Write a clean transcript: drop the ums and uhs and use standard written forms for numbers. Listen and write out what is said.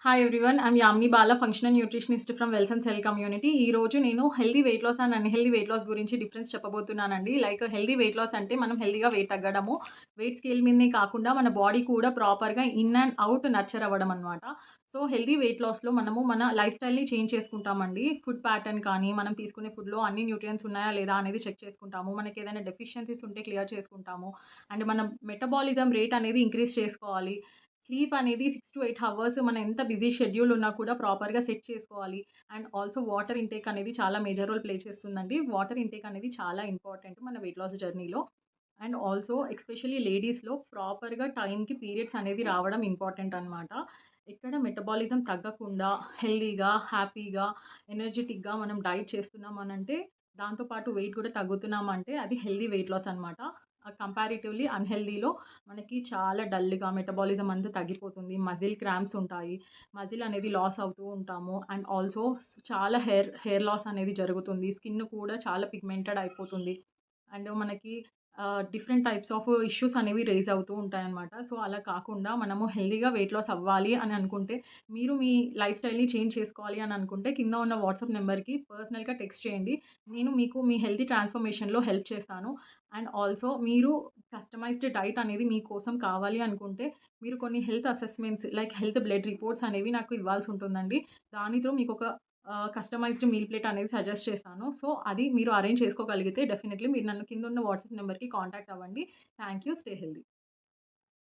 Hi everyone. I'm Yamini Bala, functional nutritionist from Wells and Cell community. ఈరోజు నేను healthy weight loss and unhealthy weight loss గురించి difference చెప్పబోతున్నానండి. Like healthy weight loss అంటే మనం హెల్తీగా wait తగ్గడము. Wait scale మీదనే కాకుండా మన బాడీ కూడా ప్రాపర్‌గా ఇన్ అండ్ ఔట్ నర్చర్ అవ్వడం అనమాట. సో, హెల్తీ వెయిట్ లాస్‌లో మనము మన లైఫ్ స్టైల్‌ని చేంజ్ చేసుకుంటామండి. ఫుడ్ ప్యాటర్న్ కానీ, మనం తీసుకునే ఫుడ్‌లో అన్ని న్యూట్రియంట్స్ ఉన్నాయా లేదా అనేది చెక్ చేసుకుంటాము. మనకేదైనా డెఫిషియన్సీస్ ఉంటే క్లియర్ చేసుకుంటాము. అండ్ మన మెటబాలిజం రేట్ అనేది ఇంక్రీజ్ చేసుకోవాలి. స్లీప్ అనేది 6-8 అవర్స్ మనం ఎంత బిజీ షెడ్యూల్ ఉన్నా కూడా ప్రాపర్‌గా సెట్ చేసుకోవాలి. అండ్ ఆల్సో వాటర్ ఇంటేక్ అనేది చాలా మేజర్ రోల్ ప్లే చేస్తుందండి. వాటర్ ఇంటేక్ అనేది చాలా ఇంపార్టెంట్ మన వెయిట్ లాస్ జర్నీలో. అండ్ ఆల్సో ఎస్పెషల్లీ లేడీస్‌లో ప్రాపర్‌గా టైంకి పీరియడ్స్ అనేది రావడం ఇంపార్టెంట్ అనమాట. ఎక్కడ మెటబాలిజం తగ్గకుండా హెల్తీగా, హ్యాపీగా, ఎనర్జిటిక్‌గా మనం డైట్ చేస్తున్నామనంటే దాంతో పాటు వెయిట్ కూడా తగ్గుతున్నామంటే అది హెల్తీ వెయిట్ లాస్ అనమాట. కంపారిటివ్‌లీ అన్‌హెల్తీలో మనకి చాలా డల్‌గా మెటబాలిజం అంతా తగ్గిపోతుంది. మజిల్ క్రాంప్స్ ఉంటాయి. మజిల్ అనేది లాస్ అవుతూ ఉంటాము. అండ్ ఆల్సో చాలా హెయిర్ లాస్ అనేది జరుగుతుంది. స్కిన్ కూడా చాలా పిగ్మెంటెడ్ అయిపోతుంది. అండ్ మనకి డిఫరెంట్ టైప్స్ ఆఫ్ ఇష్యూస్ అనేవి రైజ్ అవుతూ ఉంటాయన్నమాట. సో, అలా కాకుండా మనము హెల్తీగా వెయిట్ లాస్ అవ్వాలి అని అనుకుంటే, మీరు మీ లైఫ్ స్టైల్‌ని చేంజ్ చేసుకోవాలి అని అనుకుంటే, కింద ఉన్న వాట్సాప్ నంబర్‌కి పర్సనల్‌గా టెక్స్ట్ చేయండి. నేను మీకు మీ హెల్తీ ట్రాన్స్‌ఫర్మేషన్‌లో హెల్ప్ చేస్తాను. అండ్ ఆల్సో మీరు కస్టమైజ్డ్ డైట్ అనేది మీకోసం కావాలి అనుకుంటే, మీరు కొన్ని health assessments like health blood reports అనేవి నాకు ఇవ్వాల్సి ఉంటుందండి. దానితో మీకొక కస్టమైజ్డ్ మీల్ ప్లేట్ అనేది సజెస్ట్ చేశాను. సో, అది మీరు అరేంజ్ చేసుకోగలిగితే డెఫినెట్‌లీ మీరు నన్ను కిందున్న వాట్సాప్ నంబర్‌కి కాంటాక్ట్ అవ్వండి. Thank you. Stay healthy.